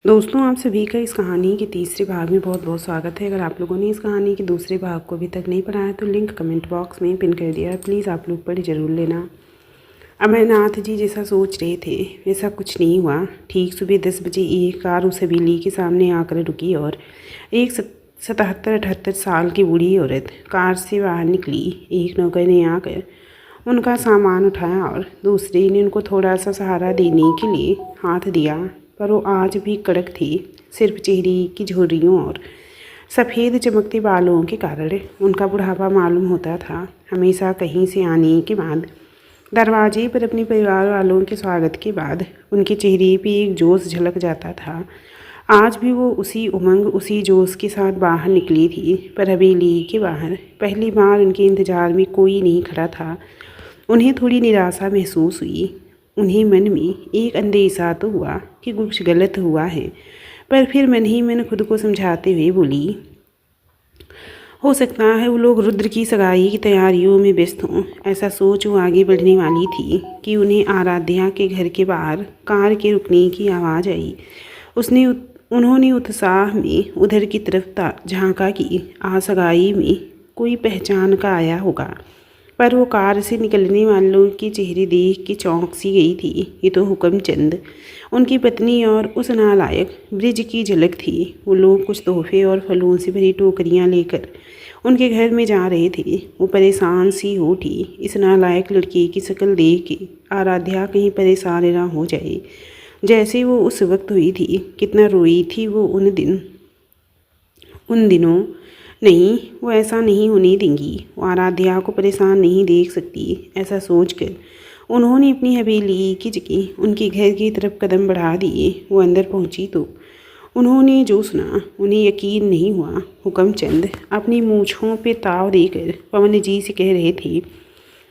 दोस्तों, आप सभी का इस कहानी के तीसरे भाग में बहुत बहुत स्वागत है। अगर आप लोगों ने इस कहानी के दूसरे भाग को अभी तक नहीं पढ़ा है तो लिंक कमेंट बॉक्स में पिन कर दिया है, प्लीज़ आप लोग पढ़ ज़रूर लेना। अमरनाथ जी जैसा सोच रहे थे वैसा कुछ नहीं हुआ। ठीक सुबह 10 बजे एक कार उस हवेली के सामने आकर रुकी और एक 77-78 साल की बूढ़ी औरत कार से बाहर निकली। एक नौकर ने आकर उनका सामान उठाया और दूसरे ने उनको थोड़ा सा सहारा देने के लिए हाथ दिया, पर वो आज भी कड़क थी। सिर्फ चेहरे की झुर्रियों और सफ़ेद चमकते बालों के कारण उनका बुढ़ापा मालूम होता था। हमेशा कहीं से आने के बाद दरवाजे पर अपने परिवार वालों के स्वागत के बाद उनके चेहरे पे एक जोश झलक जाता था। आज भी वो उसी उमंग उसी जोश के साथ बाहर निकली थी, पर हवेली के बाहर पहली बार उनके इंतज़ार में कोई नहीं खड़ा था। उन्हें थोड़ी निराशा महसूस हुई। उन्हें मन में एक अंदेशा तो हुआ कि कुछ गलत हुआ है, पर फिर मन ही मन खुद को समझाते हुए बोली, हो सकता है वो लोग रुद्र की सगाई की तैयारियों में व्यस्त हों। ऐसा सोच वो आगे बढ़ने वाली थी कि उन्हें आराध्या के घर के बाहर कार के रुकने की आवाज़ आई। उन्होंने उत्साह में उधर की तरफ झांका कि सगाई में कोई पहचान का आया होगा, पर वो कार से निकलने वालों के चेहरे देख के चौंक सी गई थी। ये तो हुक्मचंद, उनकी पत्नी और उस नालायक ब्रिज की झलक थी। वो लोग कुछ तोहफे और फलों से भरी टोकरियां लेकर उनके घर में जा रहे थे। वो परेशान सी हो उठी। इस नालायक लड़के की शक्ल देख के आराध्या कहीं परेशान ना हो जाए, जैसे वो उस वक्त हुई थी। कितना रोई थी वो उन दिनों। नहीं, वो ऐसा नहीं होने देंगी। वो आराध्या को परेशान नहीं देख सकती। ऐसा सोचकर उन्होंने अपनी हवेली की जगह उनके घर की तरफ कदम बढ़ा दिए। वो अंदर पहुंची तो उन्होंने जो सुना उन्हें यकीन नहीं हुआ। हुक्मचंद अपनी मूँछों पे ताव देकर पवन जी से कह रहे थे,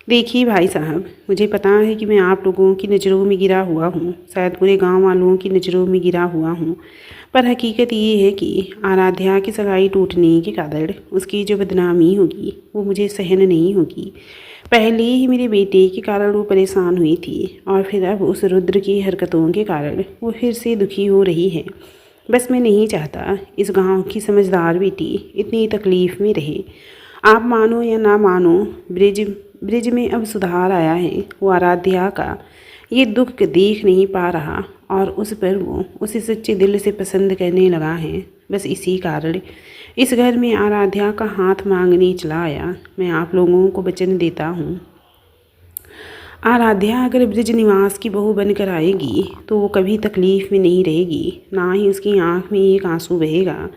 देखिए भाई साहब, मुझे पता है कि मैं आप लोगों की नज़रों में गिरा हुआ हूँ, शायद पूरे गांव वालों की नज़रों में गिरा हुआ हूँ, पर हकीकत ये है कि आराध्या की सगाई टूटने के कारण उसकी जो बदनामी होगी वो मुझे सहन नहीं होगी। पहले ही मेरे बेटे के कारण वो परेशान हुई थी और फिर अब उस रुद्र की हरकतों के कारण वो फिर से दुखी हो रही है। बस मैं नहीं चाहता इस गांव की समझदार बेटी इतनी तकलीफ़ में रहे। आप मानो या ना मानो, ब्रिज में अब सुधार आया है। वो आराध्या का ये दुख देख नहीं पा रहा और उस पर वो उसे सच्चे दिल से पसंद करने लगा है। बस इसी कारण इस घर में आराध्या का हाथ मांगने चला आया। मैं आप लोगों को वचन देता हूँ, आराध्या अगर ब्रिज निवास की बहू बनकर आएगी तो वो कभी तकलीफ़ में नहीं रहेगी, ना ही उसकी आँख में एक आंसू बहेगा।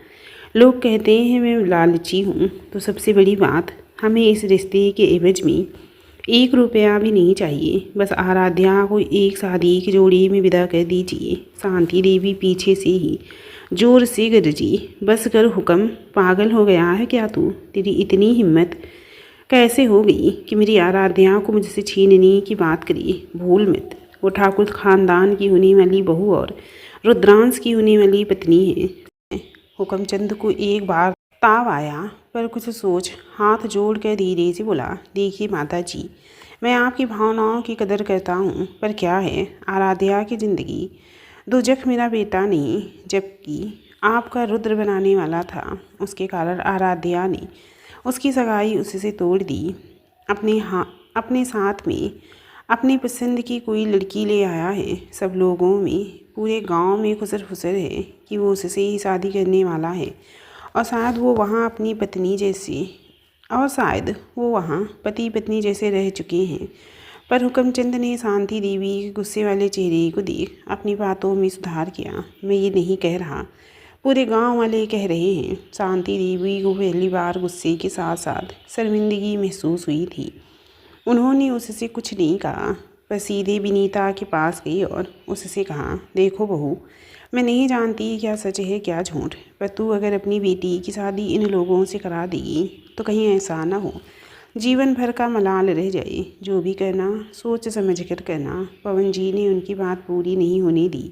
लोग कहते हैं मैं लालची हूँ, तो सबसे बड़ी बात, हमें इस रिश्ते के एवज में 1 रुपया भी नहीं चाहिए। बस आराध्या को एक शादी की जोड़ी में विदा कर दीजिए। शांति देवी पीछे से ही जोर से गरजी, बस कर हुक्म, पागल हो गया है क्या तू? तेरी इतनी हिम्मत कैसे हो गई कि मेरी आराध्या को मुझसे छीनने की बात करी? भूल मत, वो ठाकुर खानदान की होने वाली बहू और रुद्रांश की होने वाली पत्नी है। हुक्मचंद को एक बार ताव आया, पर कुछ सोच हाथ जोड़ कर धीरे से बोला, देखिए माता जी, मैं आपकी भावनाओं की कदर करता हूँ, पर क्या है, आराध्या की ज़िंदगी दोजख मेरा बेटा नहीं, जबकि आपका रुद्र बनाने वाला था। उसके कारण आराध्या ने उसकी सगाई उससे तोड़ दी। अपने साथ में अपनी पसंद की कोई लड़की ले आया है। सब लोगों में, पूरे गांव में खुसर फुसर है कि वो उससे ही शादी करने वाला है और शायद वो वहाँ पति पत्नी जैसे रह चुके हैं। पर हुक्मचंद ने शांति देवी के गुस्से वाले चेहरे को देख अपनी बातों में सुधार किया। मैं ये नहीं कह रहा, पूरे गांव वाले कह रहे हैं। शांति देवी को पहली बार गुस्से के साथ साथ शर्मिंदगी महसूस हुई थी। उन्होंने उससे कुछ नहीं कहा, पर सीधे विनीता के पास गई और उससे कहा, देखो बहू, मैं नहीं जानती क्या सच है क्या झूठ, पर तू अगर अपनी बेटी की शादी इन लोगों से करा देगी तो कहीं ऐसा ना हो जीवन भर का मलाल रह जाए। जो भी करना सोच समझ कर करना। पवन जी ने उनकी बात पूरी नहीं होने दी।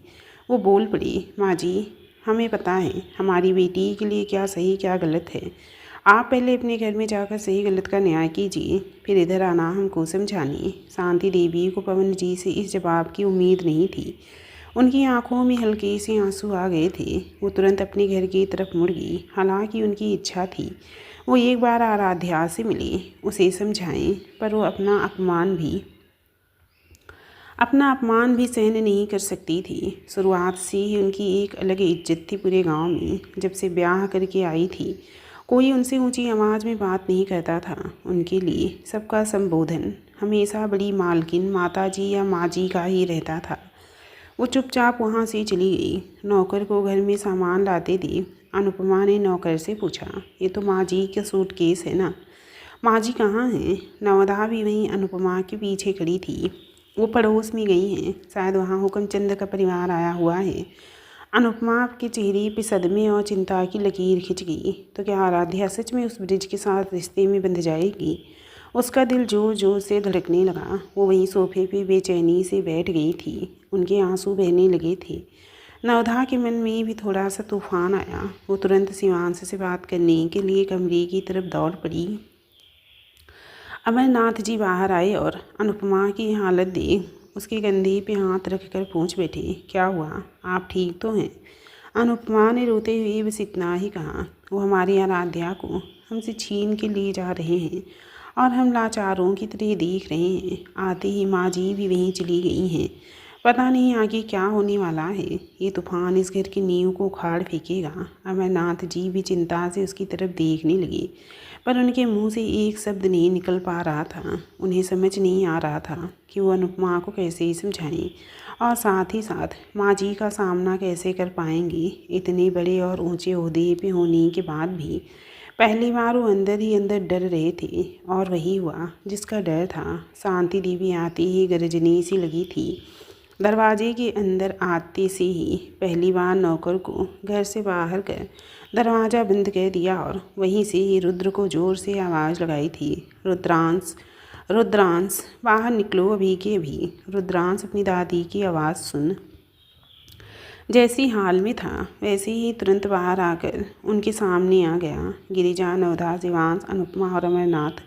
वो बोल पड़ी, माँ जी, हमें पता है हमारी बेटी के लिए क्या सही क्या गलत है। आप पहले अपने घर में जाकर सही गलत का न्याय कीजिए, फिर इधर आना हमको समझाने। शांति देवी को पवन जी से इस जवाब की उम्मीद नहीं थी। उनकी आंखों में हल्के से आंसू आ गए थे। वो तुरंत अपने घर की तरफ मुड़ गई। हालांकि उनकी इच्छा थी वो एक बार आराध्या से मिले, उसे समझाएं, पर वो अपना अपमान भी सहन नहीं कर सकती थी। शुरुआत से ही उनकी एक अलग इज्जत थी पूरे गांव में। जब से ब्याह करके आई थी कोई उनसे ऊंची आवाज़ में बात नहीं करता था। उनके लिए सबका संबोधन हमेशा बड़ी मालकिन, माताजी या माँ जी का ही रहता था। वो चुपचाप वहाँ से चली गई। नौकर को घर में सामान लाते दी अनुपमा ने नौकर से पूछा, ये तो माँ जी का सूटकेस है ना? माँ जी कहाँ हैं? नवदा भी वहीं अनुपमा के पीछे खड़ी थी। वो पड़ोस में गई हैं, शायद वहाँ हुक्मचंद का परिवार आया हुआ है। अनुपमा के चेहरे पे सदमे और चिंता की लकीर खिंच गई। तो क्या आराध्या सच में उस ब्रिज के साथ रिश्ते में बंध जाएगी? उसका दिल जोर जोर से धड़कने लगा। वो वहीं सोफे पे बेचैनी से बैठ गई थी। उनके आंसू बहने लगे थे। नवधा के मन में भी थोड़ा सा तूफान आया। वो तुरंत शिवांश से बात करने के लिए कमरे की तरफ दौड़ पड़ी। अमरनाथ जी बाहर आए और अनुपमा की हालत देख उसके कंधे पे हाथ रखकर पूछ बैठे, क्या हुआ? आप ठीक तो हैं? अनुपमा ने रोते हुए बस इतना ही कहा, वो हमारी आराध्या को हमसे छीन के ले जा रहे हैं और हम लाचारों की तरह देख रहे हैं। आते ही माँ जी भी वहीं चली गई हैं। पता नहीं आगे क्या होने वाला है। ये तूफान इस घर की नींव को उखाड़ फेंकेगा। अमरनाथ जी भी चिंता से उसकी तरफ देखने लगे, पर उनके मुंह से एक शब्द नहीं निकल पा रहा था। उन्हें समझ नहीं आ रहा था कि वो अनुपमा को कैसे समझाएं और साथ ही साथ माँ जी का सामना कैसे कर पाएंगी। इतने बड़े और ऊंचे ओहदे पे होने के बाद भी पहली बार वो अंदर ही अंदर डर रहे थे। और वही हुआ जिसका डर था। शांति देवी आते ही गरजने सी लगी थी। दरवाजे के अंदर आते से ही पहली बार नौकर को घर से बाहर कर दरवाज़ा बंद कर दिया और वहीं से ही रुद्र को ज़ोर से आवाज़ लगाई थी, रुद्रांश, रुद्रांश, बाहर निकलो अभी के अभी। रुद्रांश अपनी दादी की आवाज़ सुन जैसी हाल में था वैसे ही तुरंत बाहर आकर उनके सामने आ गया। गिरिजा, नवधा, शिवांश, अनुपमा और अमरनाथ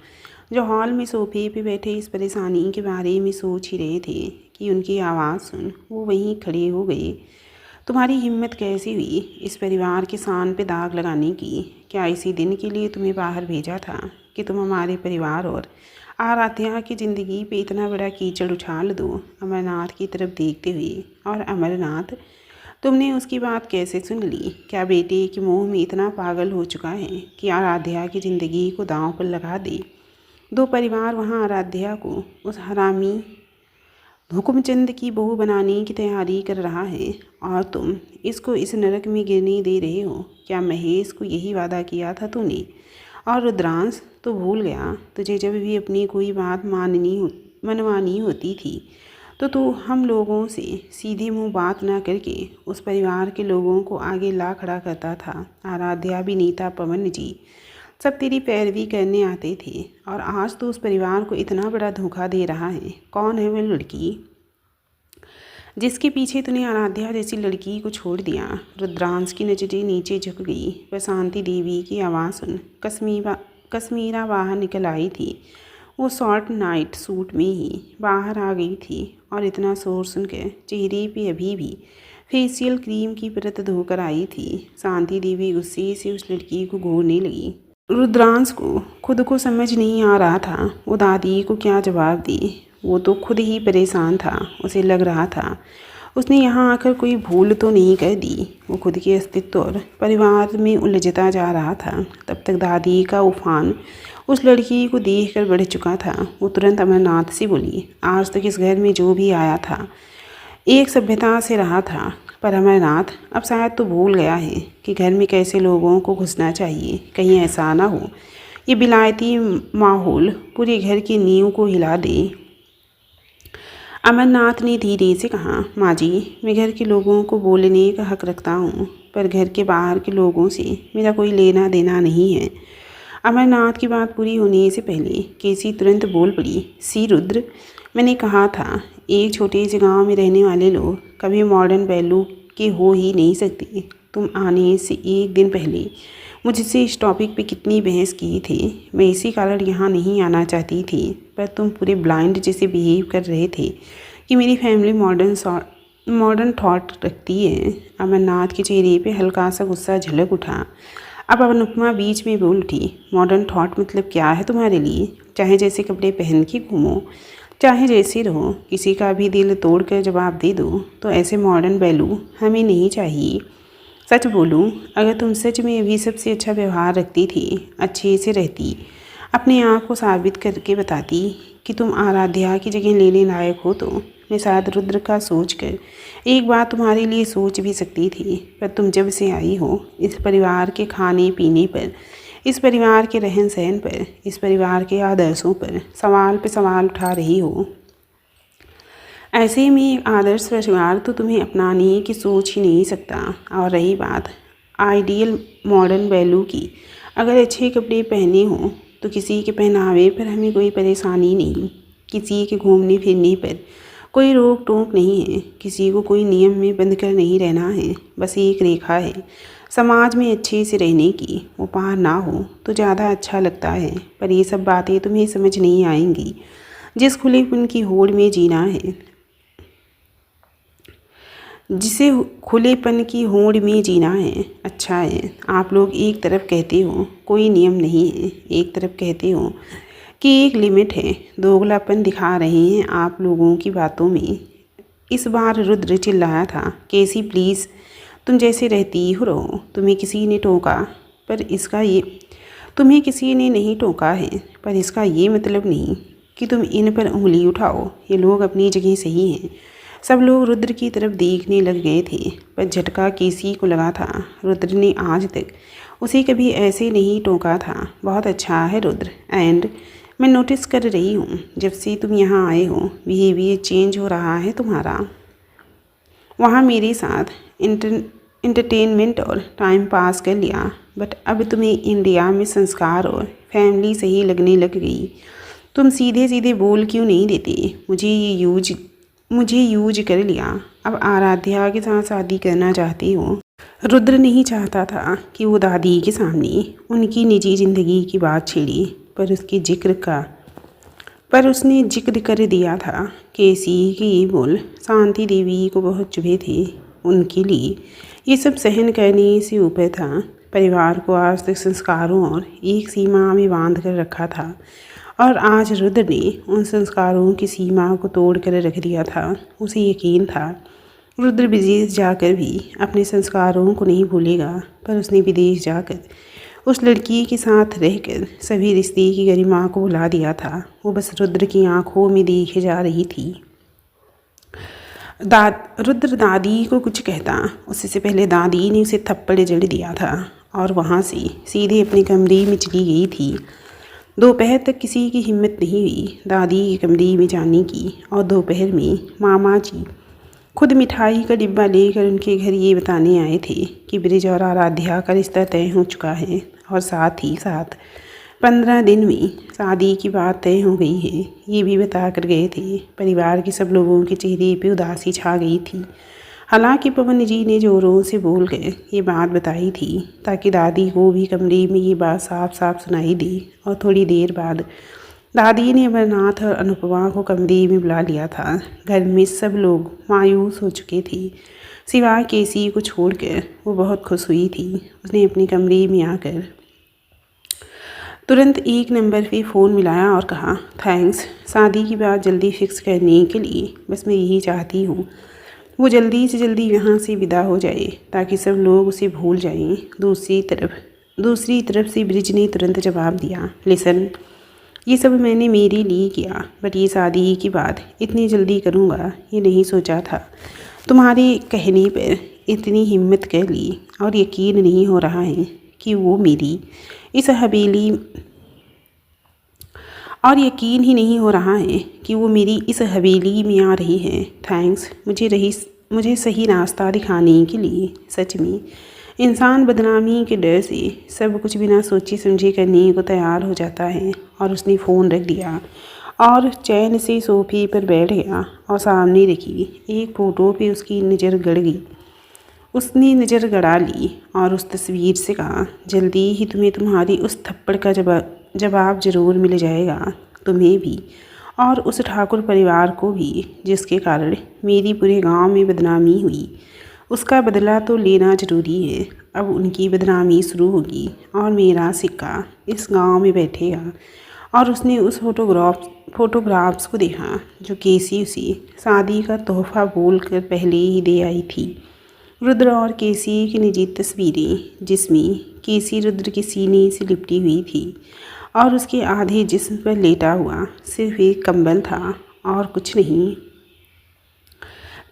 जो हॉल में सोफे पे बैठे इस परेशानी के बारे में सोच ही रहे थे कि उनकी आवाज़ सुन वो वहीं खड़े हो गए। तुम्हारी हिम्मत कैसी हुई इस परिवार के शान पे दाग लगाने की? क्या इसी दिन के लिए तुम्हें बाहर भेजा था कि तुम हमारे परिवार और आराध्या की ज़िंदगी पे इतना बड़ा कीचड़ उछाल दो? अमरनाथ की तरफ देखते हुए, और अमरनाथ, तुमने उसकी बात कैसे सुन ली? क्या बेटे के मुँह में इतना पागल हो चुका है कि आराध्या की ज़िंदगी को दांव पर लगा दे? दो परिवार वहाँ आराध्या को उस हरामी हुक्मचंद की बहू बनाने की तैयारी कर रहा है और तुम इसको इस नरक में गिरने दे रहे हो। क्या महेश को यही वादा किया था तूने? और रुद्रांश, तो भूल गया तुझे जब भी अपनी कोई बात मनवानी होती थी तो तू हम लोगों से सीधे मुंह बात ना करके उस परिवार के लोगों को आगे ला खड़ा करता था। आराध्या, भी नीता, पवन जी सब तेरी पैरवी करने आते थे और आज तो उस परिवार को इतना बड़ा धोखा दे रहा है। कौन है वह लड़की जिसके पीछे तूने आराध्या जैसी लड़की को छोड़ दिया? रुद्रांश की नजरें नीचे झुक गई। वह शांति देवी की आवाज़ सुन कश्मीरा बाहर निकल आई थी। वो शॉर्ट नाइट सूट में ही बाहर आ गई थी और इतना शोर सुनकर चेहरे पे अभी भी फेशियल क्रीम की परत धोकर आई थी। शांति देवी गुस्से से उस लड़की को घूरने लगी। रुद्रांश को खुद को समझ नहीं आ रहा था वो दादी को क्या जवाब दी। वो तो खुद ही परेशान था। उसे लग रहा था उसने यहाँ आकर कोई भूल तो नहीं कर दी। वो खुद के अस्तित्व और परिवार में उलझता जा रहा था। तब तक दादी का उफान उस लड़की को देखकर बढ़ चुका था। वो तुरंत अमरनाथ से बोली, आज तक इस घर में जो भी आया था एक सभ्यता से रहा था, पर अमरनाथ अब शायद तो भूल गया है कि घर में कैसे लोगों को घुसना चाहिए। कहीं ऐसा ना हो ये विलायती माहौल पूरे घर की नींव को हिला दे। अमरनाथ ने धीरे से कहा, माँ जी, मैं घर के लोगों को बोलने का हक रखता हूँ, पर घर के बाहर के लोगों से मेरा कोई लेना देना नहीं है। अमरनाथ की बात पूरी होने से पहले केसी तुरंत बोल पड़ी, सी रुद्र, मैंने कहा था एक छोटे से गांव में रहने वाले लोग कभी मॉडर्न पहलू के हो ही नहीं सकते। तुम आने से एक दिन पहले मुझसे इस टॉपिक पे कितनी बहस की थी। मैं इसी कारण यहाँ नहीं आना चाहती थी, पर तुम पूरे ब्लाइंड जैसे बिहेव कर रहे थे कि मेरी फैमिली मॉडर्न थॉट रखती है। अमरनाथ के चेहरे पे हल्का सा गुस्सा झलक उठा। अब अनुपमा बीच में बोल उठी, मॉडर्न थॉट मतलब क्या है तुम्हारे लिए? चाहे जैसे कपड़े पहन के घूमो, चाहे जैसे रहो, किसी का भी दिल तोड़ कर जवाब दे दो, तो ऐसे मॉडर्न वैल्यू हमें नहीं चाहिए। सच बोलूं, अगर तुम सच में अभी सबसे अच्छा व्यवहार रखती थी, अच्छे से रहती, अपने आप को साबित करके बताती कि तुम आराध्या की जगह लेने लायक हो, तो मैं शायद रुद्र का सोच कर एक बार तुम्हारे लिए सोच भी सकती थी। पर तुम जब से आई हो, इस परिवार के खाने पीने पर, इस परिवार के रहन सहन पर, इस परिवार के आदर्शों पर सवाल पे सवाल उठा रही हो। ऐसे में एक आदर्श परिवार तो तुम्हें अपनाने की सोच ही नहीं सकता। और रही बात आइडियल मॉडर्न वैल्यू की, अगर अच्छे कपड़े पहने हों तो किसी के पहनावे पर हमें कोई परेशानी नहीं, किसी के घूमने फिरने पर कोई रोक टोक नहीं है, किसी को कोई नियम में बंद कर नहीं रहना है। बस एक रेखा है समाज में अच्छे से रहने की, वो पार ना हो तो ज़्यादा अच्छा लगता है। पर ये सब बातें तुम्हें समझ नहीं आएंगी। जिस खुलेपन की होड़ में जीना है, जिसे खुलेपन की होड़ में जीना है, अच्छा है। आप लोग एक तरफ कहते हो कोई नियम नहीं है, एक तरफ कहते हो कि एक लिमिट है। दोगलापन दिखा रहे हैं आप लोगों की बातों में। इस बार रुद्र चिल्लाया था, कैसी प्लीज़ तुम जैसे रहती हो रहो। तुम्हें किसी ने टोका पर इसका ये तुम्हें किसी ने नहीं टोका है, पर इसका ये मतलब नहीं कि तुम इन पर उंगली उठाओ। ये लोग अपनी जगह सही हैं। सब लोग रुद्र की तरफ देखने लग गए थे, पर झटका किसी को लगा था। रुद्र ने आज तक उसे कभी ऐसे नहीं टोका था। बहुत अच्छा है रुद्र, एंड मैं नोटिस कर रही हूँ जब से तुम यहाँ आए हो, बिहेवियर चेंज हो रहा है तुम्हारा। वहाँ मेरे साथ इंटरटेनमेंट और टाइम पास कर लिया, बट अब तुम्हें इंडिया में संस्कार और फैमिली सही लगने लग गई। तुम सीधे सीधे बोल क्यों नहीं देते, मुझे यूज कर लिया, अब आराध्या के साथ शादी करना चाहती हो। रुद्र नहीं चाहता था कि वो दादी के सामने उनकी निजी ज़िंदगी की बात छेड़ी, पर उसने जिक्र कर दिया था। केसी के ये बोल शांति देवी को बहुत चुभे थे। उनके लिए ये सब सहन करने से ऊपर था। परिवार को आज तक संस्कारों और एक सीमा में बांध कर रखा था, और आज रुद्र ने उन संस्कारों की सीमा को तोड़ कर रख दिया था। उसे यकीन था रुद्र विदेश जाकर भी अपने संस्कारों को नहीं भूलेगा, पर उसने विदेश जाकर उस लड़की के साथ रहकर सभी रिश्ते की गरिमा को भुला दिया था। वो बस रुद्र की आंखों में देखे जा रही थी। रुद्र दादी को कुछ कहता, उससे पहले दादी ने उसे थप्पड़ जड़ दिया था और वहाँ से सीधे अपने कमरे में चली गई थी। दोपहर तक किसी की हिम्मत नहीं हुई दादी के कमरे में जाने की, और दोपहर में मामा जी खुद मिठाई का डिब्बा लेकर उनके घर ये बताने आए थे कि ब्रिज और आराध्या का रिश्ता तय हो चुका है, और साथ ही साथ 15 दिन में शादी की बात तय हो गई है, ये भी बता कर गए थे। परिवार के सब लोगों के चेहरे पे उदासी छा गई थी। हालांकि पवन जी ने जोरों से बोल कर ये बात बताई थी ताकि दादी को भी कमरे में ये बात साफ साफ सुनाई दी, और थोड़ी देर बाद दादी ने अमरनाथ और अनुपमा को कमरे में बुला लिया था। घर में सब लोग मायूस हो चुके थे, सिवाय केसी को छोड़कर। वो बहुत खुश हुई थी। उसने अपने कमरे में आकर तुरंत एक नंबर पे फ़ोन मिलाया और कहा, थैंक्स शादी की बात जल्दी फिक्स करने के लिए। बस मैं यही चाहती हूँ वो जल्दी से जल्दी यहाँ से विदा हो जाए ताकि सब लोग उसे भूल जाएं। दूसरी तरफ से ब्रिज ने तुरंत जवाब दिया, लिसन, ये सब मैंने मेरे लिए किया, बट ये शादी की बात इतनी जल्दी करूँगा ये नहीं सोचा था। तुम्हारे कहने पर इतनी हिम्मत कर ली, और यकीन नहीं हो रहा है कि वो मेरी इस हवेली में आ रही है। थैंक्स मुझे सही रास्ता दिखाने के लिए। सच में इंसान बदनामी के डर से सब कुछ बिना सोचे समझे करने को तैयार हो जाता है। और उसने फ़ोन रख दिया और चैन से सोफे पर बैठ गया और सामने रखी एक फ़ोटो पे उसकी नज़र गड़ गई। उसने नज़र गड़ा ली और उस तस्वीर से कहा, जल्दी ही तुम्हें तुम्हारी उस थप्पड़ का जवाब ज़रूर मिल जाएगा, तुम्हें भी और उस ठाकुर परिवार को भी जिसके कारण मेरी पूरे गांव में बदनामी हुई। उसका बदला तो लेना जरूरी है। अब उनकी बदनामी शुरू होगी और मेरा सिक्का इस गांव में बैठेगा। और उसने उस फोटोग्राफ्स को देखा जो केसी उसे शादी का तोहफा बोलकर पहले ही दे आई थी। रुद्र और केसी की निजी तस्वीरें जिसमें केसी रुद्र के सीने से लिपटी हुई थी और उसके आधे जिस्म पर लेटा हुआ सिर्फ एक कंबल था और कुछ नहीं।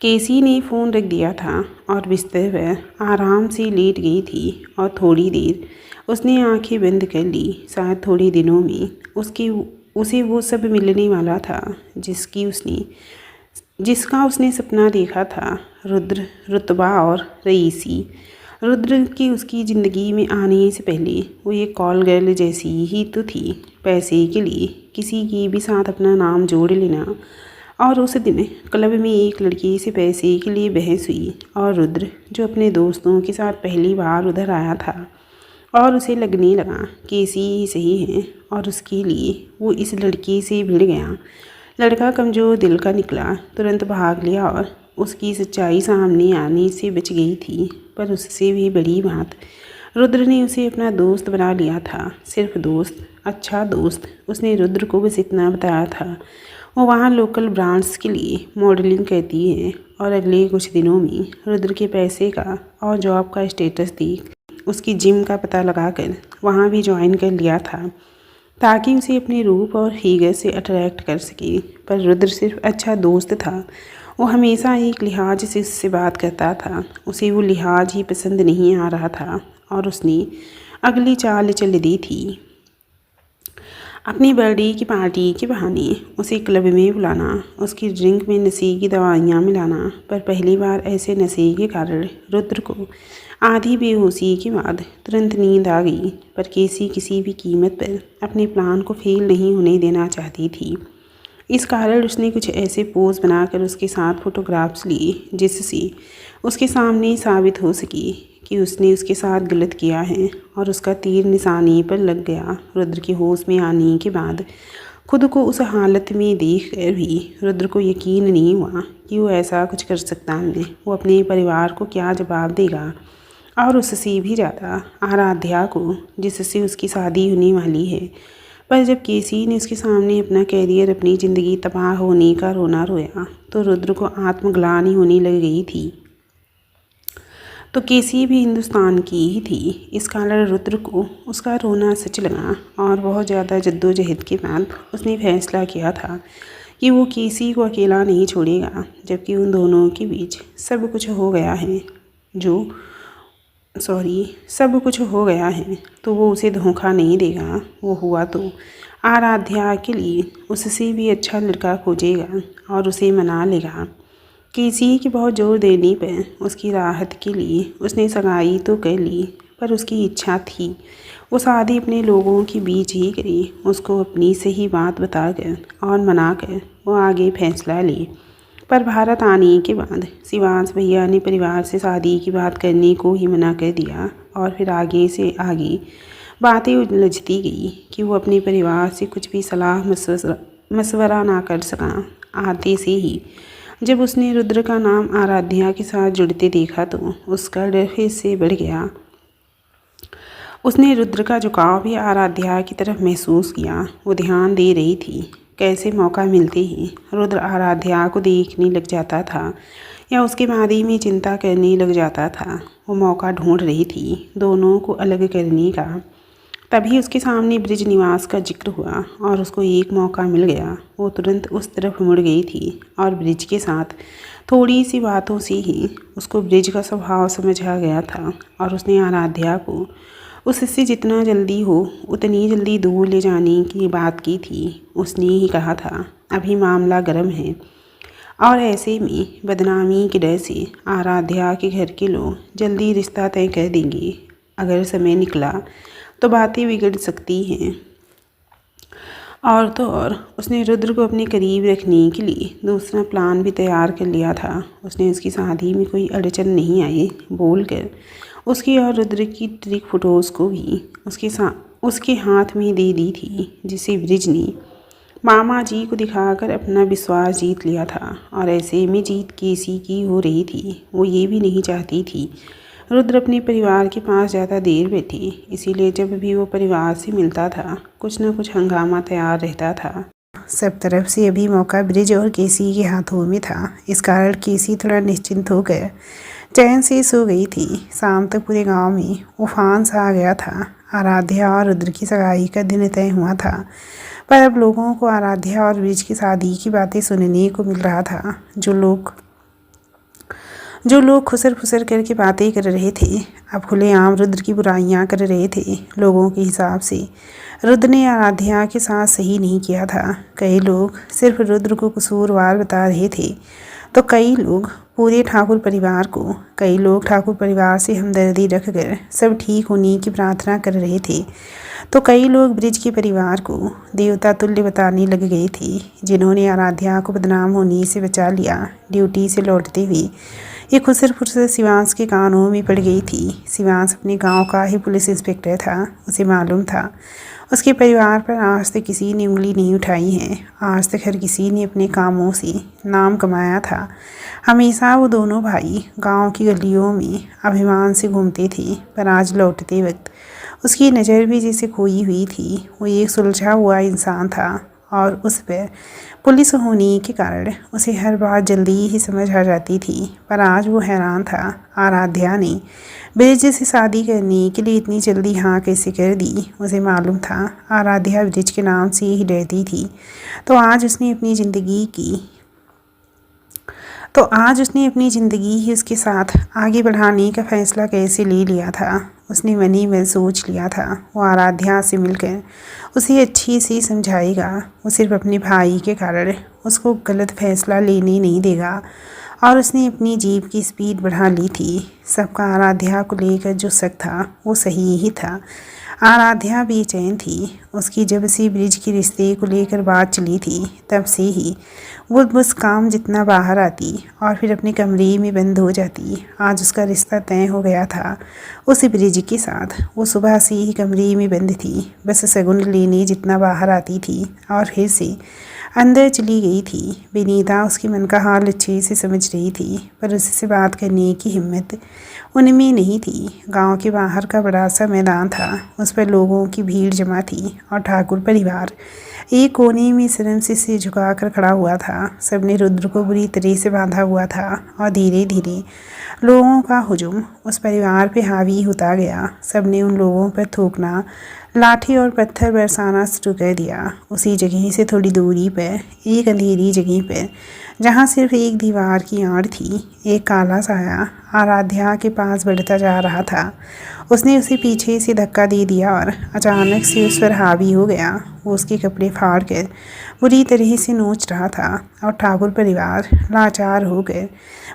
केसी ने फ़ोन रख दिया था और बिस्तर पर आराम से लेट गई थी और थोड़ी देर उसने आंखें बंद कर ली। शायद थोड़े दिनों में उसे वो सब मिलने वाला था जिसका उसने सपना देखा था। रुद्र, रुतबा और रईसी। रुद्र की उसकी ज़िंदगी में आने से पहले वो एक कॉल गर्ल जैसी ही तो थी। पैसे के लिए किसी की भी साथ अपना नाम जोड़ लेना। और उस दिन क्लब में एक लड़की से पैसे के लिए बहस हुई और रुद्र जो अपने दोस्तों के साथ पहली बार उधर आया था और उसे लगने लगा केसी ही सही है और उसके लिए वो इस लड़की से भिड़ गया। लड़का कमज़ोर दिल का निकला, तुरंत भाग लिया और उसकी सच्चाई सामने आने से बच गई थी। पर उससे भी बड़ी बात, रुद्र ने उसे अपना दोस्त बना लिया था। सिर्फ दोस्त, अच्छा दोस्त। उसने रुद्र को बस इतना बताया था वो वहाँ लोकल ब्रांड्स के लिए मॉडलिंग करती है और अगले कुछ दिनों में रुद्र के पैसे का और जॉब का स्टेटस देख उसकी जिम का पता लगाकर वहाँ भी ज्वाइन कर लिया था ताकि उसे अपने रूप और फिगर से अट्रैक्ट कर सके। पर रुद्र सिर्फ अच्छा दोस्त था। वो हमेशा एक लिहाज से उससे बात करता था। उसे वो लिहाज ही पसंद नहीं आ रहा था और उसने अगली चाल चल दी थी। अपनी बर्थडे की पार्टी के बहाने उसे क्लब में बुलाना, उसकी ड्रिंक में नशे की दवाइयाँ मिलाना। पर पहली बार ऐसे नशे के कारण रुद्र को आधी बेहोशी के बाद तुरंत नींद आ गई। पर केसी किसी भी कीमत पर अपने प्लान को फेल नहीं होने देना चाहती थी। इस कारण उसने कुछ ऐसे पोज बनाकर उसके साथ फोटोग्राफ्स लिए जिससे उसके सामने साबित हो सके कि उसने उसके साथ गलत किया है और उसका तीर निशाने पर लग गया। रुद्र के होश में आने के बाद खुद को उस हालत में देखकर भी रुद्र को यकीन नहीं हुआ कि वो ऐसा कुछ कर सकता है। वो अपने परिवार को क्या जवाब देगा और उससे भी ज़्यादा आराध्या को जिससे उसकी शादी होने वाली है। पर जब केसी ने उसके सामने अपना कैरियर, अपनी ज़िंदगी तबाह होने का रोना रोया तो रुद्र को आत्मग्लानि होने लग गई थी। तो केसी भी हिंदुस्तान की ही थी। इस कारण रुद्र को उसका रोना सच लगा और बहुत ज़्यादा जद्दोजहद के बाद उसने फैसला किया था कि वो केसी को अकेला नहीं छोड़ेगा। जबकि उन दोनों के बीच सब कुछ हो गया है तो वो उसे धोखा नहीं देगा। वो हुआ तो आराध्या के लिए उससे भी अच्छा लड़का खोजेगा और उसे मना लेगा। केसी के बहुत जोर देने पर उसकी राहत के लिए उसने सगाई तो कर ली। पर उसकी इच्छा थी वो शादी अपने लोगों के बीच ही करे। उसको अपनी सही बात बताकर और मनाकर वो आगे फैसला ले। पर भारत आने के बाद शिवांश भैया ने परिवार से शादी की बात करने को ही मना कर दिया और फिर आगे से आगे बातें उलझती गई कि वो अपने परिवार से कुछ भी सलाह मशवरा ना कर सका। आते से ही जब उसने रुद्र का नाम आराध्या के साथ जुड़ते देखा तो उसका डर फिर से बढ़ गया। उसने रुद्र का झुकाव भी आराध्या की तरफ महसूस किया। वो ध्यान दे रही थी। कैसे मौका मिलते ही रुद्र आराध्या को देखने लग जाता था या उसके बारे में चिंता करने लग जाता था। वो मौका ढूंढ रही थी दोनों को अलग करने का। तभी उसके सामने ब्रिज निवास का जिक्र हुआ और उसको एक मौका मिल गया। वो तुरंत उस तरफ मुड़ गई थी और ब्रिज के साथ थोड़ी सी बातों से ही उसको ब्रिज का स्वभाव समझ आ गया था और उसने आराध्या को उससे जितना जल्दी हो उतनी जल्दी दूर ले जाने की बात की थी। उसने ही कहा था अभी मामला गर्म है और ऐसे में बदनामी के डर से आराध्या के घर के लोग जल्दी रिश्ता तय कर देंगे। अगर समय निकला तो बातें बिगड़ सकती हैं। और तो और उसने रुद्र को अपने करीब रखने के लिए दूसरा प्लान भी तैयार कर लिया था। उसने उसकी शादी में कोई अड़चन नहीं आए बोलकर उसकी और रुद्र की ट्रिक फोटोज़ को भी उसके हाथ में दे दी थी जिसे ब्रिज ने मामा जी को दिखाकर अपना विश्वास जीत लिया था और ऐसे में जीत केसी की हो रही थी। वो ये भी नहीं चाहती थी रुद्र अपने परिवार के पास ज़्यादा देर बैठे, इसीलिए जब भी वो परिवार से मिलता था कुछ न कुछ हंगामा तैयार रहता था। सब तरफ से अभी मौका ब्रिज और केसी के हाथों में था। इस कारण केसी थोड़ा निश्चिंत होकर चैन से सो गई थी। शाम तक पूरे गांव में उफान सा आ गया था। आराध्या और रुद्र की सगाई का दिन तय हुआ था, पर अब लोगों को आराध्या और ब्रिज की शादी की बातें सुनने को मिल रहा था। जो लोग खुसर फुसर करके बातें कर रहे थे अब खुलेआम रुद्र की बुराइयां कर रहे थे। लोगों के हिसाब से रुद्र ने आराध्या के साथ सही नहीं किया था। कई लोग सिर्फ रुद्र को कसूरवार बता रहे थे तो कई लोग पूरे ठाकुर परिवार को, कई लोग ठाकुर परिवार से हमदर्दी रखकर सब ठीक होने की प्रार्थना कर रहे थे, तो कई लोग ब्रिज के परिवार को देवता तुल्य बताने लग गए थे, जिन्होंने आराध्या को बदनाम होने से बचा लिया। ड्यूटी से लौटते हुए ये खुसर फुसर शिवांश के कानों में पड़ गई थी। शिवांश अपने गांव का ही पुलिस इंस्पेक्टर था। उसे मालूम था उसके परिवार पर आज तक किसी ने उंगली नहीं उठाई है। आज तक हर किसी ने अपने कामों से नाम कमाया था। हमेशा वो दोनों भाई गांव की गलियों में अभिमान से घूमते थे, पर आज लौटते वक्त उसकी नज़र भी जैसे खोई हुई थी। वो एक सुलझा हुआ इंसान था और उस पर पुलिस होने के कारण उसे हर बात जल्दी ही समझ आ जाती थी। पर आज वो हैरान था, आराध्या ने ब्रिज से शादी करने के लिए इतनी जल्दी हाँ कैसे कर दी। उसे मालूम था आराध्या ब्रिज के नाम से ही डरती थी, तो आज उसने अपनी ज़िंदगी ही उसके साथ आगे बढ़ाने का फैसला कैसे ले लिया था। उसने मन ही में सोच लिया था वो आराध्या से मिलकर उसे अच्छी से समझाएगा। वो सिर्फ अपने भाई के कारण उसको गलत फैसला लेने नहीं देगा। और उसने अपनी जीप की स्पीड बढ़ा ली थी। सबका आराध्या को लेकर जो शक था वो सही ही था। आराध्या बेचैन थी। उसकी जब से ब्रिज के रिश्ते को लेकर बात चली थी तब से ही वो बस काम जितना बाहर आती और फिर अपने कमरे में बंद हो जाती। आज उसका रिश्ता तय हो गया था उस ब्रिज के साथ। वो सुबह से ही कमरे में बंद थी, बस शगुन लेने जितना बाहर आती थी और फिर से अंदर चली गई थी। विनीता उसके मन का हाल अच्छे से समझ रही थी, पर उससे बात करने की हिम्मत उनमें नहीं थी। गांव के बाहर का बड़ा सा मैदान था, उस पर लोगों की भीड़ जमा थी और ठाकुर परिवार एक कोने में शर्म से सिर झुकाकर खड़ा हुआ था। सबने रुद्र को बुरी तरह से बांधा हुआ था और धीरे धीरे लोगों का हुजूम उस परिवार पे हावी होता गया। सबने उन लोगों पर थूकना, लाठी और पत्थर बरसाना शुरू कर दिया। उसी जगह से थोड़ी दूरी पर एक अंधेरी जगह पर, जहाँ सिर्फ एक दीवार की आड़ थी, एक काला साया आराध्या के पास बढ़ता जा रहा था। उसने उसे पीछे से धक्का दे दिया और अचानक से उस पर हावी हो गया। वो उसके कपड़े फाड़ कर बुरी तरह से नोच रहा था और ठाकुर परिवार लाचार हो गए।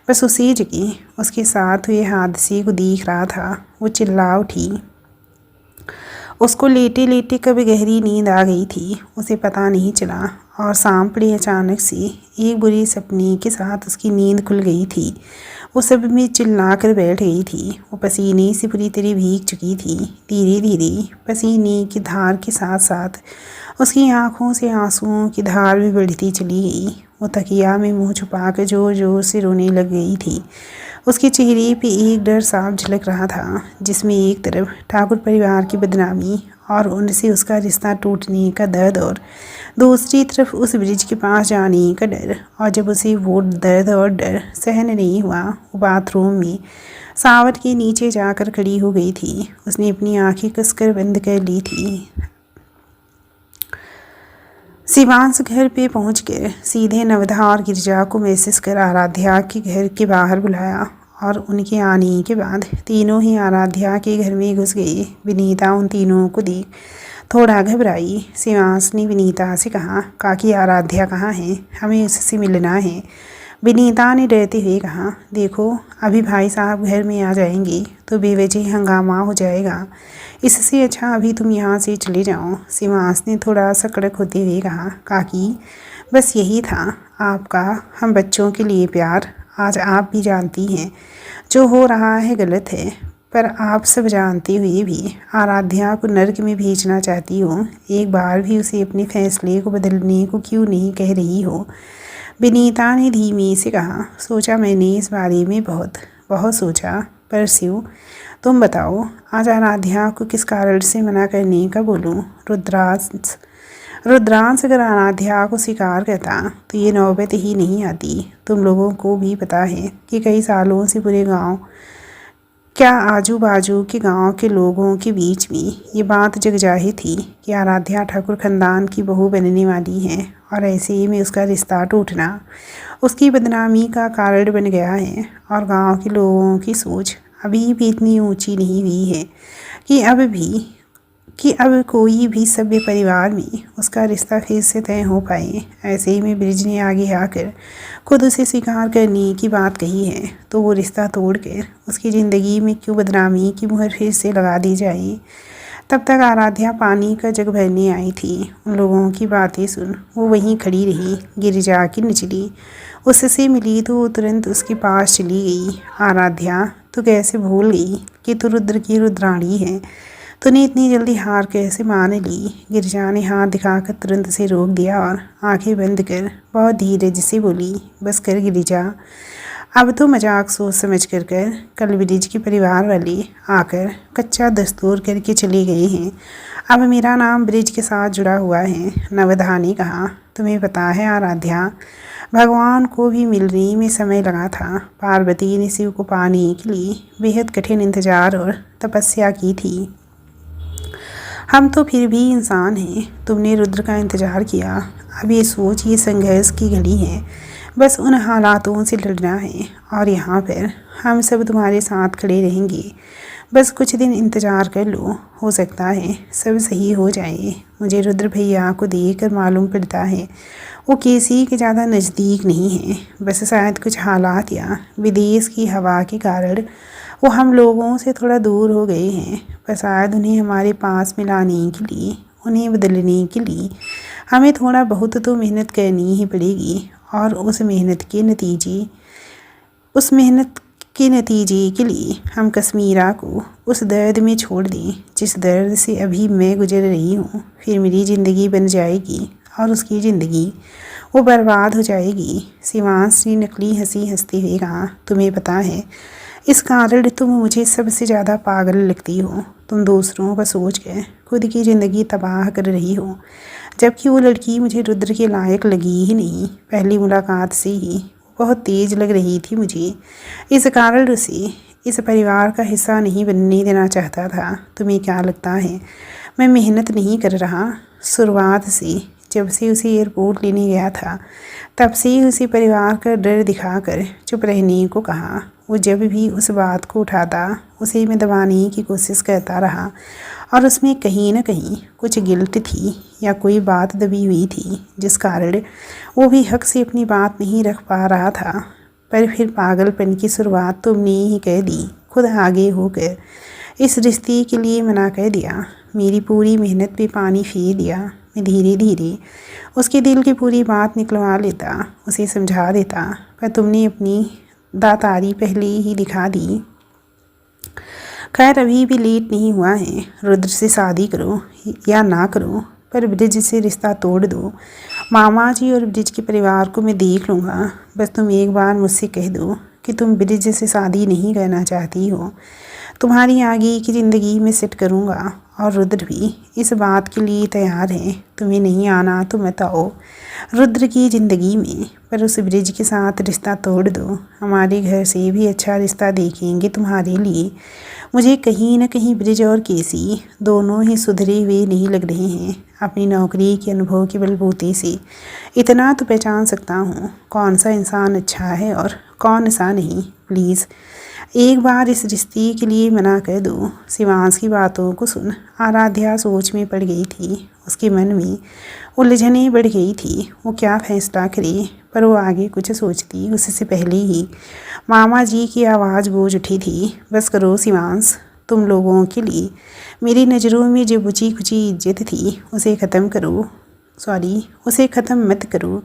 बस उसी जगह उसके साथ हुए हादसे को देख रहा था। वो चिल्ला उठी। उसको लेटे लेटे कभी गहरी नींद आ गई थी, उसे पता नहीं चला। और शाम पड़ी अचानक से एक बुरी सपने के साथ उसकी नींद खुल गई थी। वो सब में चिल्ला कर बैठ गई थी। वो पसीने से पूरी तरह भीग चुकी थी। धीरे धीरे पसीने की धार के साथ साथ उसकी आंखों से आंसुओं की धार भी बढ़ती चली गई। वो तकिया में मुंह छुपा कर जोर जोर से रोने लग गई थी। उसके चेहरे पे एक डर साफ झलक रहा था, जिसमें एक तरफ ठाकुर परिवार की बदनामी और उनसे उसका रिश्ता टूटने का दर्द और दूसरी तरफ उस ब्रिज के पास जाने का डर। और जब उसे वो दर्द और डर सहन नहीं हुआ, वो बाथरूम में सावर के नीचे जाकर खड़ी हो गई थी। उसने अपनी आंखें कसकर बंद कर ली थी। शिवांश घर पे पहुंचकर सीधे नवधा और गिरजा को मैसेज कर आराध्या के घर के बाहर बुलाया और उनके आने के बाद तीनों ही आराध्या के घर में घुस गए। विनीता उन तीनों को देख थोड़ा घबराई। शिवांश ने विनीता से कहा, काकी आराध्या कहाँ है? हमें उससे मिलना है। विनीता ने डरते हुए कहा, देखो अभी भाई साहब घर में आ जाएंगे तो बेवजह हंगामा हो जाएगा। इससे अच्छा अभी तुम यहाँ से चले जाओ। शिवांश ने थोड़ा सा कड़क होते हुए कहा, काकी बस यही था आपका हम बच्चों के लिए प्यार। आज आप भी जानती हैं जो हो रहा है गलत है, पर आप सब जानते हुए भी आराध्या को नर्क में भेजना चाहती हो। एक बार भी उसे अपने फैसले को बदलने को क्यों नहीं कह रही हो? विनीता ने धीमे से कहा। सोचा मैंने इस बारे में बहुत बहुत सोचा, पर शिव तुम बताओ, आज आराध्या को किस कारण से मना करने का बोलूं? रुद्रांश अगर आराध्या को स्वीकार करता तो ये नौबत ही नहीं आती। तुम लोगों को भी पता है कि कई सालों से पूरे गांव, क्या आजू बाजू के गांव के लोगों के बीच में ये बात जग जाहिर थी कि आराध्या ठाकुर खानदान की बहू बनने वाली है, और ऐसे ही में उसका रिश्ता टूटना उसकी बदनामी का कारण बन गया है। और गांव के लोगों की सोच अभी भी इतनी ऊंची नहीं हुई है कि अब कोई भी सभ्य परिवार में उसका रिश्ता फिर से तय हो पाए। ऐसे ही में ब्रिज ने आगे आकर खुद उसे स्वीकार करने की बात कही है, तो वो रिश्ता तोड़कर उसकी ज़िंदगी में क्यों बदनामी की मुहर फिर से लगा दी जाए? तब तक आराध्या पानी का जग भरने आई थी। उन लोगों की बातें सुन वो वहीं खड़ी रही। गिरिजा की निचली उससे मिली तो वो तुरंत उसके पास चली गई। आराध्या, तू कैसे भूल गई कि तू रुद्र की रुद्राणी है? तूने इतनी जल्दी हार कैसे मान ली? गिरिजा ने हाथ दिखाकर तुरंत से रोक दिया और आंखें बंद कर बहुत धीरज से बोली, बस कर गिरिजा, अब तो मजाक सोच समझ कर कल ब्रिज के परिवार वाले आकर कच्चा दस्तूर करके चले गए हैं। अब मेरा नाम ब्रिज के साथ जुड़ा हुआ है। नवधा ने कहा, तुम्हें पता है आराध्या, भगवान को भी मिलने में समय लगा था। पार्वती ने शिव को पाने के लिए बेहद कठिन इंतजार और तपस्या की थी। हम तो फिर भी इंसान हैं। तुमने रुद्र का इंतजार किया। अब ये सोच, ये संघर्ष की घड़ी है। बस उन हालातों से लड़ना है, और यहाँ पर हम सब तुम्हारे साथ खड़े रहेंगे। बस कुछ दिन इंतज़ार कर लो, हो सकता है सब सही हो जाए। मुझे रुद्र भैया को देखकर मालूम पड़ता है वो किसी के ज़्यादा नज़दीक नहीं है। बस शायद कुछ हालात या विदेश की हवा के कारण वो हम लोगों से थोड़ा दूर हो गए हैं। पर शायद उन्हें हमारे पास मिलाने के लिए, उन्हें बदलने के लिए हमें थोड़ा बहुत तो मेहनत करनी ही पड़ेगी। और उस मेहनत के नतीजे के लिए हम कश्मीरा को उस दर्द में छोड़ दें जिस दर्द से अभी मैं गुजर रही हूँ। फिर मेरी ज़िंदगी बन जाएगी और उसकी ज़िंदगी वो बर्बाद हो जाएगी। शिवांश ने नकली हंसी हंसते हुए कहा, तुम्हें पता है इस कारण तुम मुझे सबसे ज़्यादा पागल लगती हो। तुम दूसरों का सोच कर खुद की ज़िंदगी तबाह कर रही हो, जबकि वो लड़की मुझे रुद्र के लायक लगी ही नहीं। पहली मुलाकात से ही बहुत तेज़ लग रही थी मुझे। इस कारण उसे इस परिवार का हिस्सा नहीं बनने देना चाहता था। तुम्हें क्या लगता है मैं मेहनत नहीं कर रहा? शुरुआत से जब से उसे एयरपोर्ट लेने गया था तब से ही उसे परिवार का डर दिखाकर चुप रहने को कहा। वो जब भी उस बात को उठाता उसे मैं दबाने की कोशिश करता रहा, और उसमें कहीं न कहीं कुछ गिल्ट थी या कोई बात दबी हुई थी जिस कारण वो भी हक से अपनी बात नहीं रख पा रहा था। पर फिर पागलपन की शुरुआत तुमने ही कह दी। खुद आगे होकर इस रिश्ते के लिए मना कर दिया। मेरी पूरी मेहनत पे पानी फेर दिया। मैं धीरे धीरे उसके दिल की पूरी बात निकलवा लेता, उसे समझा देता, पर तुमने अपनी दातारी पहले ही दिखा दी। खैर अभी भी लेट नहीं हुआ है। रुद्र से शादी करो या ना करो, पर ब्रिज से रिश्ता तोड़ दो। मामा जी और ब्रिज के परिवार को मैं देख लूँगा। बस तुम एक बार मुझसे कह दो कि तुम ब्रिज से शादी नहीं करना चाहती हो। तुम्हारी आगे की ज़िंदगी में सेट करूँगा, और रुद्र भी इस बात के लिए तैयार है। तुम्हें नहीं आना तो मत आओ रुद्र की ज़िंदगी में, पर उस ब्रिज के साथ रिश्ता तोड़ दो। हमारे घर से भी अच्छा रिश्ता देखेंगे तुम्हारे लिए। मुझे कहीं न कहीं ब्रिज और केसी दोनों ही सुधरे हुए नहीं लग रहे हैं। अपनी नौकरी के अनुभव के बलबूते से इतना तो पहचान सकता हूँ कौन सा इंसान अच्छा है और कौन सा नहीं। प्लीज़ एक बार इस रिश्ते के लिए मना कर दो। शिवांश की बातों को सुन आराध्या सोच में पड़ गई थी। उसके मन में उलझनें बढ़ गई थी। वो क्या फैसला करे, पर वो आगे कुछ सोचती उससे पहले ही मामा जी की आवाज़ गूंज उठी थी, बस करो शिवांश, तुम लोगों के लिए मेरी नज़रों में जो बची खुची इज्जत थी उसे ख़त्म मत करो।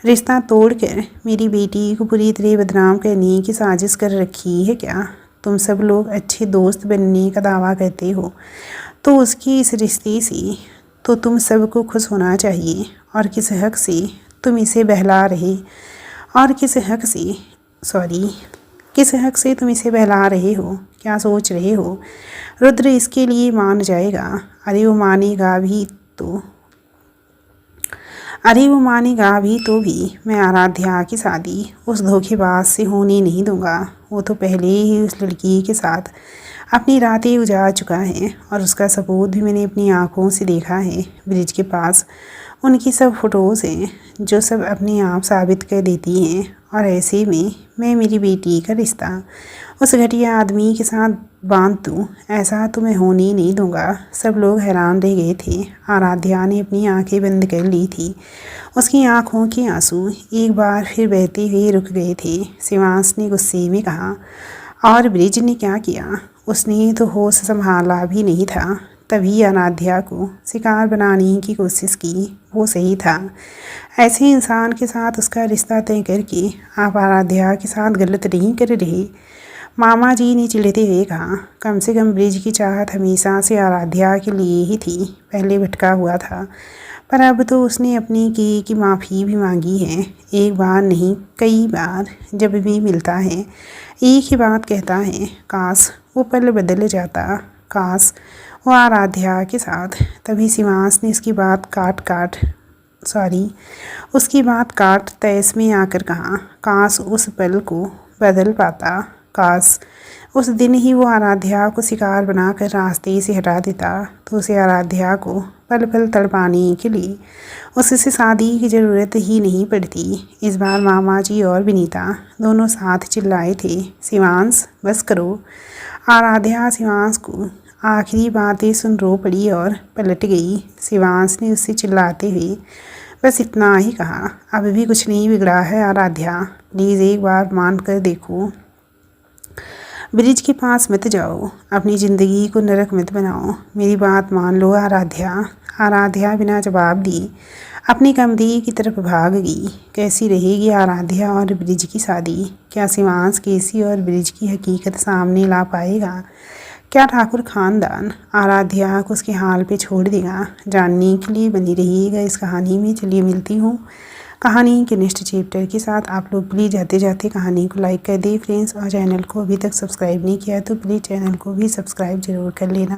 रिश्ता तोड़कर मेरी बेटी को पूरी तरह बदनाम करने की साजिश कर रखी है क्या? तुम सब लोग अच्छे दोस्त बनने का दावा करते हो, तो उसके इस रिश्ते से तो तुम सबको खुश होना चाहिए। और किस हक से तुम इसे बहला रहे और किस हक से तुम इसे बहला रहे हो? क्या सोच रहे हो रुद्र इसके लिए मान जाएगा? अरे वो मानेगा भी मैं आराध्या की शादी उस धोखेबाज से होने नहीं दूंगा। वो तो पहले ही उस लड़की के साथ अपनी रातें गुजार चुका है और उसका सबूत भी मैंने अपनी आंखों से देखा है। ब्रिज के पास उनकी सब फ़ोटोज़ हैं जो सब अपने आप साबित कर देती हैं। और ऐसे में मैं मेरी बेटी का रिश्ता उस घटिया आदमी के साथ बांध दूँ, ऐसा तो मैं होने नहीं दूंगा। सब लोग हैरान रह गए थे। आराध्या ने अपनी आंखें बंद कर ली थी। उसकी आंखों के आंसू एक बार फिर बहते हुए रुक गए थे। शिवांश ने गुस्से में कहा, और ब्रिज ने क्या किया? उसने तो होश संभाला भी नहीं था, तभी आराध्या को शिकार बनाने की कोशिश की। वो सही था। ऐसे इंसान के साथ उसका रिश्ता तय करके आप आराध्या के साथ गलत नहीं कर रहे। मामा जी ने चिढ़ते हुए कहा, कम से कम ब्रिज की चाहत हमेशा से आराध्या के लिए ही थी। पहले भटका हुआ था, पर अब तो उसने अपनी की माफ़ी भी मांगी है। एक बार नहीं, कई बार जब भी मिलता है एक ही बात कहता है, काश वो पल बदल जाता, काश वो आराध्या के साथ। तभी शिवांश ने उसकी बात काट तैस में आकर कहा, काश उस पल को बदल पाता, काश उस दिन ही वो आराध्या को शिकार बनाकर रास्ते से हटा देता, तो उसे आराध्या को पल पल तड़पाने के लिए उससे शादी की ज़रूरत ही नहीं पड़ती। इस बार मामा जी और विनीता दोनों साथ चिल्लाए थे, शिवांश बस करो। आराध्या शिवांश को आखिरी बातें सुन रो पड़ी और पलट गई। शिवांश ने उससे चिल्लाते हुए बस इतना ही कहा, अब भी कुछ नहीं बिगड़ा है आराध्या, प्लीज़ एक बार मान कर देखो। ब्रिज के पास मत जाओ, अपनी ज़िंदगी को नरक मत बनाओ, मेरी बात मान लो आराध्या। आराध्या बिना जवाब दिए अपने कमरे की तरफ भाग गई। कैसी रहेगी आराध्या और ब्रिज की शादी? क्या शिवांश केसी और ब्रिज की हकीकत सामने ला पाएगा? क्या ठाकुर खानदान आराध्या को उसके हाल पे छोड़ देगा? जानने के लिए बनी रहिएगा इस कहानी में। चलिए मिलती हूँ कहानी के नेक्स्ट चैप्टर के साथ। आप लोग प्लीज़ जाते जाते कहानी को लाइक कर दें फ्रेंड्स, और चैनल को अभी तक सब्सक्राइब नहीं किया तो प्लीज़ चैनल को भी सब्सक्राइब ज़रूर कर लेना।